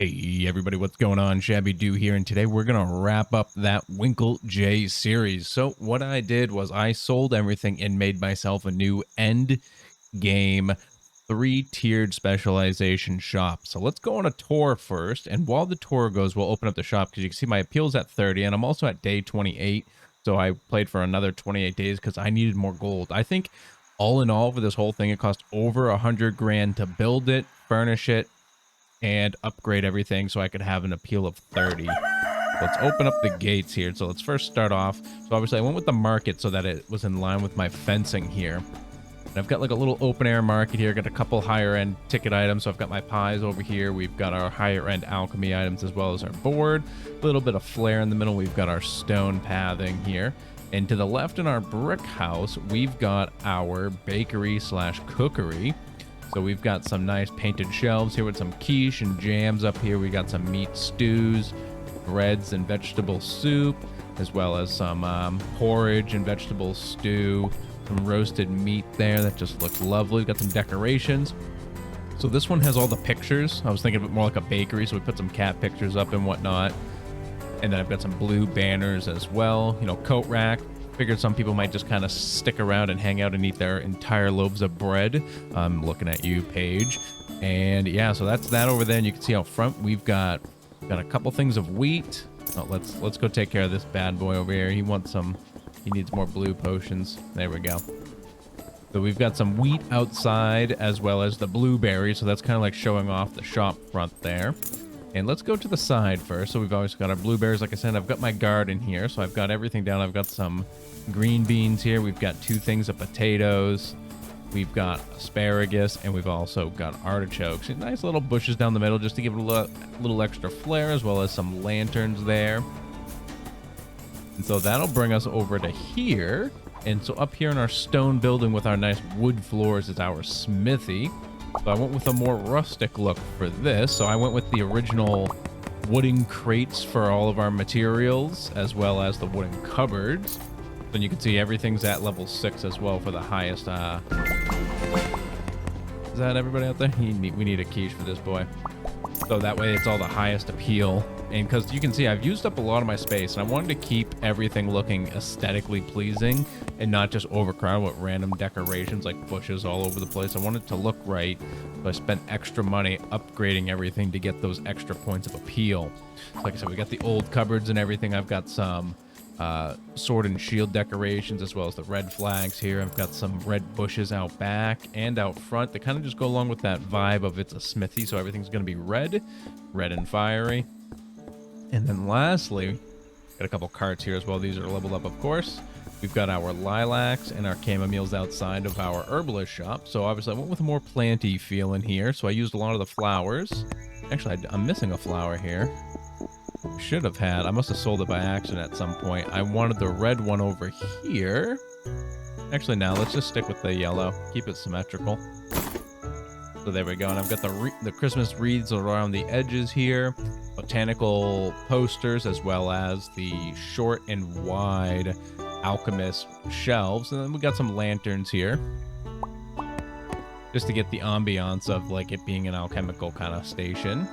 Hey everybody, what's going on? ShabbyDoo here, and today we're gonna wrap up that Winkeltje series. So what I did was I sold everything and made myself a new end game 3-tiered specialization shop. So let's go on a tour first, and while the tour goes, we'll open up the shop because you can see my appeal's at 30, and I'm also at day 28. So I played for another 28 days because I needed more gold. I think all in all for this whole thing, it cost over 100 grand to build it, furnish it, and upgrade everything so I could have an appeal of 30. Let's open up the gates here. So let's first start off. So obviously I went with the market so that it was in line with my fencing here. And I've got like a little open air market here. Got a couple higher end ticket items. So I've got my pies over here. We've got our higher end alchemy items as well as our board. A little bit of flair in the middle. We've got our stone pathing here. And to the left in our brick house, we've got our bakery slash cookery. So we've got some nice painted shelves here with some quiche and jams up here. We got some meat stews, breads and vegetable soup, as well as some porridge and vegetable stew, some roasted meat there that just looks lovely. We've got some decorations. So this one has all the pictures. I was thinking of it more like a bakery, so we put some cat pictures up and whatnot. And then I've got some blue banners as well, you know, coat rack. Figured some people might just kind of stick around and hang out and eat their entire loaves of bread. I'm looking at you, Paige. And yeah, so that's that over there. And you can see out front we've got a couple things of wheat. Oh, let's go take care of this bad boy over here. He needs more blue potions. There we go. So we've got some wheat outside as well as the blueberries. So that's kind of like showing off the shop front there. And let's go to the side first. So we've always got our blueberries. Like I said, I've got my garden here. So I've got everything down. I've got some green beans here. We've got 2 things of potatoes. We've got asparagus. And we've also got artichokes. And nice little bushes down the middle just to give it a little extra flair, as well as some lanterns there. And so that'll bring us over to here. And so up here in our stone building with our nice wood floors is our smithy. So I went with a more rustic look for this. So I went with the original wooden crates for all of our materials, as well as the wooden cupboards. Then you can see everything's at level 6 as well for the highest. Is that everybody out there? We need a quiche for this boy. So that way it's all the highest appeal. And because you can see I've used up a lot of my space, and I wanted to keep everything looking aesthetically pleasing and not just overcrowded with random decorations like bushes all over the place. I wanted it to look right, so I spent extra money upgrading everything to get those extra points of appeal. So like I said, we got the old cupboards and everything. I've got some sword and shield decorations, as well as the red flags here. I've got some red bushes out back and out front that kind of just go along with that vibe of it's a smithy, so everything's going to be red and fiery. And then lastly, got a couple carts here as well. These are leveled up, of course. We've got our lilacs and our chamomiles outside of our herbalist shop. So obviously I went with a more planty feel in here, so I used a lot of the flowers. Actually, I'm missing a flower here. Should have had. I must have sold it by accident at some point. I wanted the red one over here. Actually, now let's just stick with the yellow. Keep it symmetrical. So there we go. And I've got the Christmas wreaths around the edges here. Botanical posters, as well as the short and wide alchemist shelves. And then we got some lanterns here, just to get the ambiance of like it being an alchemical kind of station.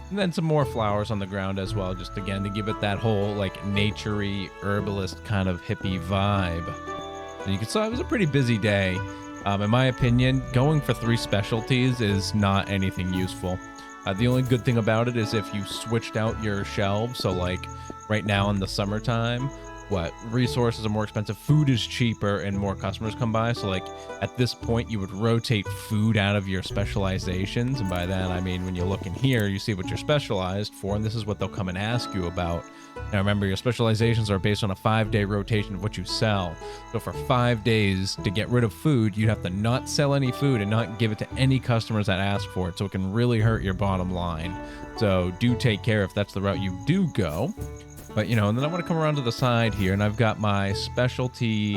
And then some more flowers on the ground as well, just again to give it that whole like naturey herbalist kind of hippie vibe. And you can see it was a pretty busy day. In my opinion, going for 3 specialties is not anything useful. The only good thing about it is if you switched out your shelves. So like right now in the summertime, resources are more expensive, food is cheaper, and more customers come by. So like at this point you would rotate food out of your specializations, and by that I mean when you look in here you see what you're specialized for, and this is what they'll come and ask you about. Now remember, your specializations are based on a 5-day rotation of what you sell. So for 5 days to get rid of food, you'd have to not sell any food and not give it to any customers that ask for it, so it can really hurt your bottom line. So do take care if that's the route you do go. But, you know, and then I want to come around to the side here, and I've got my specialty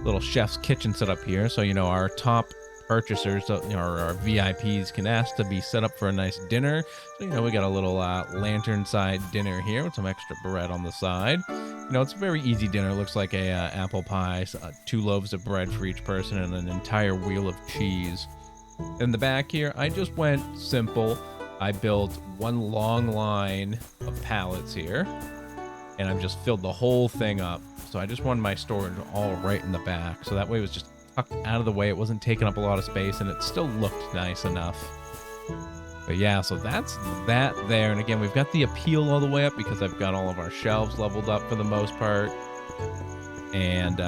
little chef's kitchen set up here. So, you know, our top purchasers, you know, our VIPs can ask to be set up for a nice dinner. So, you know, we got a little lantern side dinner here with some extra bread on the side. You know, it's a very easy dinner. It looks like a apple pie, 2 loaves of bread for each person, and an entire wheel of cheese. In the back here, I just went simple. I built one long line of pallets here, and I've just filled the whole thing up. So I just wanted my storage all right in the back, so that way it was just tucked out of the way. It wasn't taking up a lot of space, and it still looked nice enough. But yeah, so that's that there. And again, we've got the appeal all the way up because I've got all of our shelves leveled up for the most part. And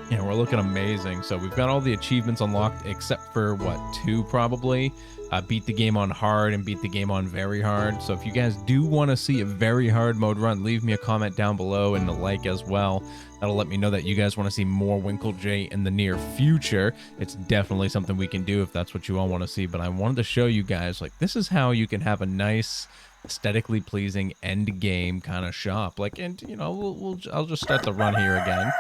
yeah, we're looking amazing. So we've got all the achievements unlocked except for what, 2 probably. Beat the game on hard and beat the game on very hard. So if you guys do want to see a very hard mode run, leave me a comment down below and a like as well. That'll let me know that you guys want to see more Winkeltje in the near future. It's definitely something we can do if that's what you all want to see. But I wanted to show you guys, like, this is how you can have a nice, aesthetically pleasing end game kind of shop. Like, and you know, I'll just start the run here again.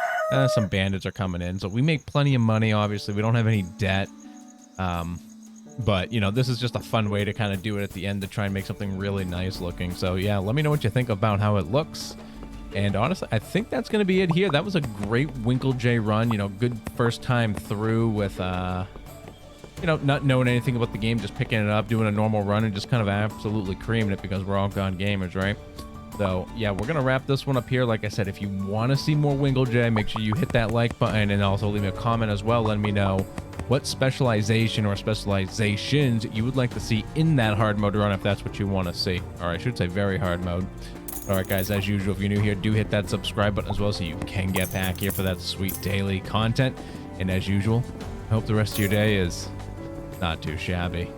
Some bandits are coming in, so we make plenty of money. Obviously, we don't have any debt. But, you know, this is just a fun way to kind of do it at the end to try and make something really nice looking. So, yeah, let me know what you think about how it looks. And honestly, I think that's going to be it here. That was a great Winkeltje run. You know, good first time through with, you know, not knowing anything about the game, just picking it up, doing a normal run, and just kind of absolutely creaming it because we're all gone gamers, right? So, yeah, we're going to wrap this one up here. Like I said, if you want to see more Winkeltje, make sure you hit that like button and also leave me a comment as well. Let me know what specialization or specializations you would like to see in that hard mode run if that's what you want to see. Or I should say very hard mode. All right, guys, as usual, if you're new here, do hit that subscribe button as well so you can get back here for that sweet daily content. And as usual, I hope the rest of your day is not too shabby.